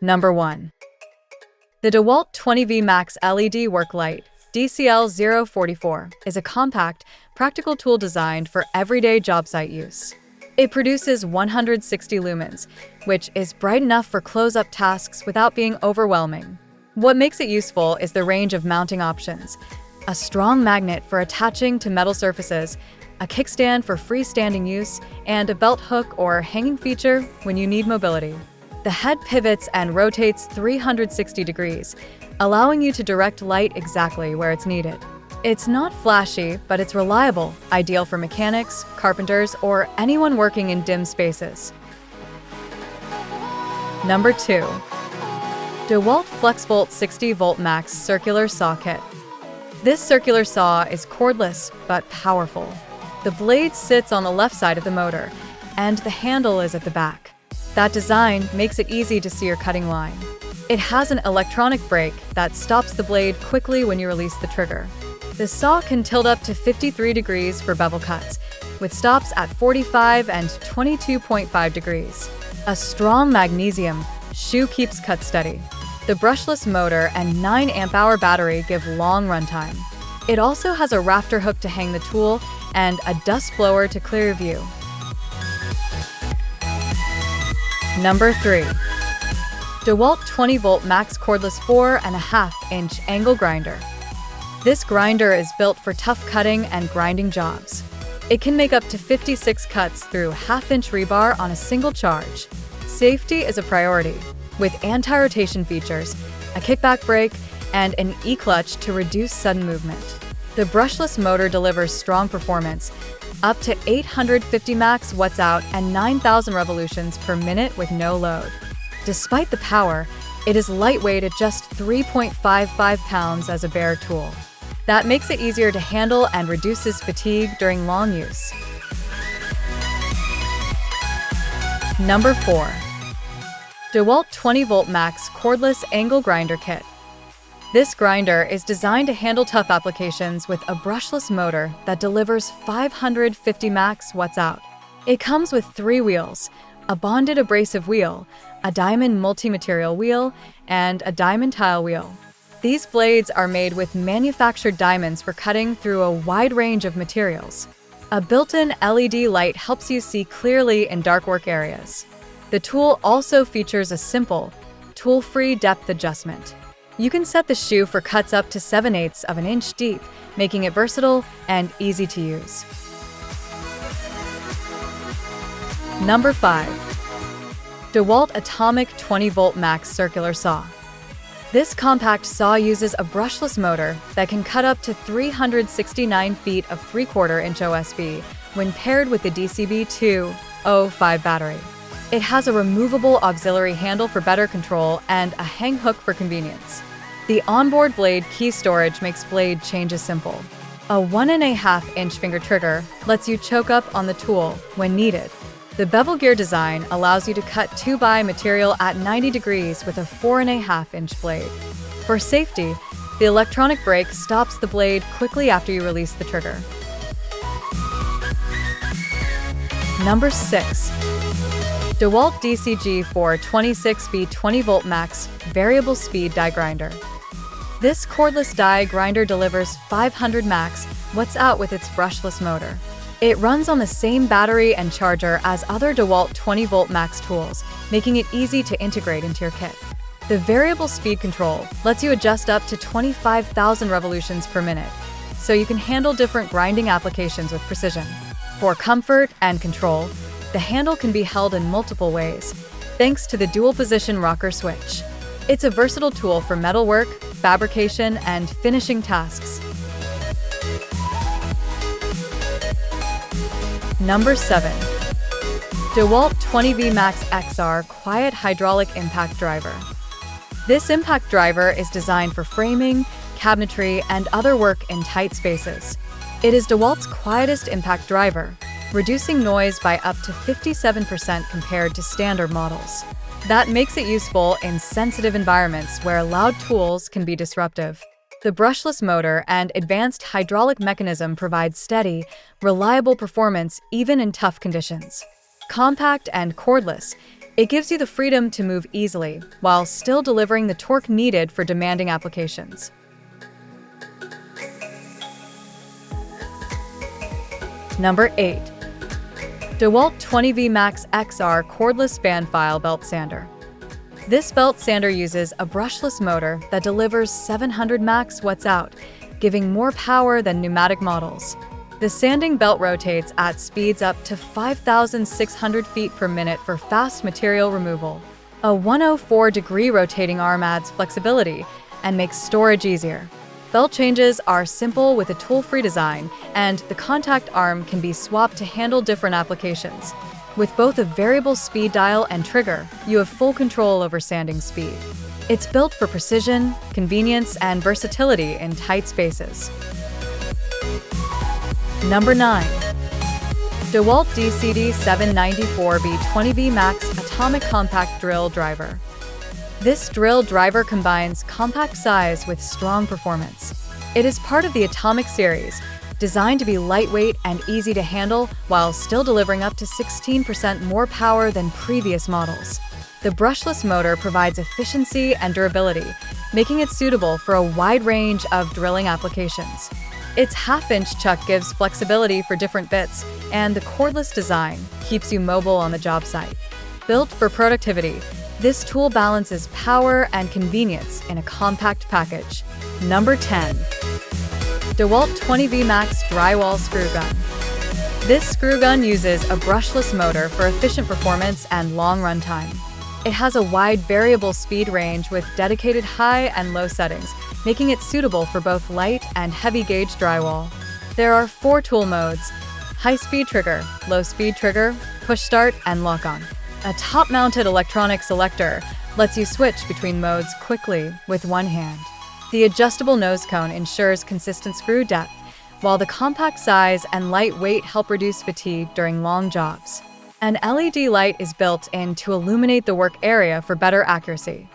Number 1. The DEWALT 20V Max LED Work Light DCL044 is a compact, practical tool designed for everyday job site use. It produces 160 lumens, which is bright enough for close-up tasks without being overwhelming. What makes it useful is the range of mounting options: a strong magnet for attaching to metal surfaces, a kickstand for freestanding use, and a belt hook or hanging feature when you need mobility. The head pivots and rotates 360 degrees, allowing you to direct light exactly where it's needed. It's not flashy, but it's reliable, ideal for mechanics, carpenters, or anyone working in dim spaces. Number 2. DEWALT FlexVolt 60V Max Circular Saw Kit. This circular saw is cordless but powerful. The blade sits on the left side of the motor, and the handle is at the back. That design makes it easy to see your cutting line. It has an electronic brake that stops the blade quickly when you release the trigger. The saw can tilt up to 53 degrees for bevel cuts, with stops at 45 and 22.5 degrees. A strong magnesium shoe keeps cuts steady. The brushless motor and 9 amp-hour battery give long runtime. It also has a rafter hook to hang the tool and a dust blower to clear your view. Number 3. DEWALT 20V Max Cordless 4.5-inch Angle Grinder. This grinder is built for tough cutting and grinding jobs. It can make up to 56 cuts through half-inch rebar on a single charge. Safety is a priority, with anti-rotation features, a kickback brake, and an E-clutch to reduce sudden movement. The brushless motor delivers strong performance, up to 850 max watts out and 9,000 revolutions per minute with no load. Despite the power, it is lightweight at just 3.55 pounds as a bare tool. That makes it easier to handle and reduces fatigue during long use. Number 4. DEWALT 20V Max Cordless Angle Grinder Kit. This grinder is designed to handle tough applications with a brushless motor that delivers 550 max watts out. It comes with 3 wheels: a bonded abrasive wheel, a diamond multi-material wheel, and a diamond tile wheel. These blades are made with manufactured diamonds for cutting through a wide range of materials. A built-in LED light helps you see clearly in dark work areas. The tool also features a simple, tool-free depth adjustment. You can set the shoe for cuts up to 7/8 of an inch deep, making it versatile and easy to use. Number 5. DEWALT Atomic 20V Max Circular Saw. This compact saw uses a brushless motor that can cut up to 369 feet of 3/4-inch OSB when paired with the DCB205 battery. It has a removable auxiliary handle for better control and a hang hook for convenience. The onboard blade key storage makes blade changes simple. A 1.5-inch finger trigger lets you choke up on the tool when needed. The bevel gear design allows you to cut 2x material at 90 degrees with a 4.5-inch blade. For safety, the electronic brake stops the blade quickly after you release the trigger. Number 6. DEWALT DCG4 26V 20V Max Variable Speed Die Grinder. This cordless die grinder delivers 500 max watts out with its brushless motor. It runs on the same battery and charger as other DEWALT 20V Max tools, making it easy to integrate into your kit. The variable speed control lets you adjust up to 25,000 revolutions per minute, so you can handle different grinding applications with precision. For comfort and control, the handle can be held in multiple ways, thanks to the dual-position rocker switch. It's a versatile tool for metalwork, fabrication, and finishing tasks. Number 7. DEWALT 20V Max XR Quiet Hydraulic Impact Driver. This impact driver is designed for framing, cabinetry, and other work in tight spaces. It is DEWALT's quietest impact driver, reducing noise by up to 57% compared to standard models. That makes it useful in sensitive environments where loud tools can be disruptive. The brushless motor and advanced hydraulic mechanism provide steady, reliable performance even in tough conditions. Compact and cordless, It gives you the freedom to move easily while still delivering the torque needed for demanding applications. Number 8. DEWALT 20V Max XR Cordless Band File Belt Sander. This belt sander uses a brushless motor that delivers 700 max watts out, giving more power than pneumatic models. The sanding belt rotates at speeds up to 5,600 feet per minute for fast material removal. A 104-degree rotating arm adds flexibility and makes storage easier. Belt changes are simple with a tool-free design, and the contact arm can be swapped to handle different applications. With both a variable speed dial and trigger, you have full control over sanding speed. It's built for precision, convenience, and versatility in tight spaces. Number 9. DEWALT DCD794B 20V Max Atomic Compact Drill Driver. This drill driver combines compact size with strong performance. It is part of the Atomic series, designed to be lightweight and easy to handle while still delivering up to 16% more power than previous models. The brushless motor provides efficiency and durability, making it suitable for a wide range of drilling applications. Its half-inch chuck gives flexibility for different bits, and the cordless design keeps you mobile on the job site. Built for productivity, this tool balances power and convenience in a compact package. Number 10. DEWALT 20V Max Drywall Screw Gun. This screw gun uses a brushless motor for efficient performance and long runtime. It has a wide variable speed range with dedicated high and low settings, making it suitable for both light and heavy gauge drywall. There are 4 tool modes: high-speed trigger, low-speed trigger, push start, and lock-on. A top-mounted electronic selector lets you switch between modes quickly with one hand. The adjustable nose cone ensures consistent screw depth, while the compact size and light weight help reduce fatigue during long jobs. An LED light is built in to illuminate the work area for better accuracy.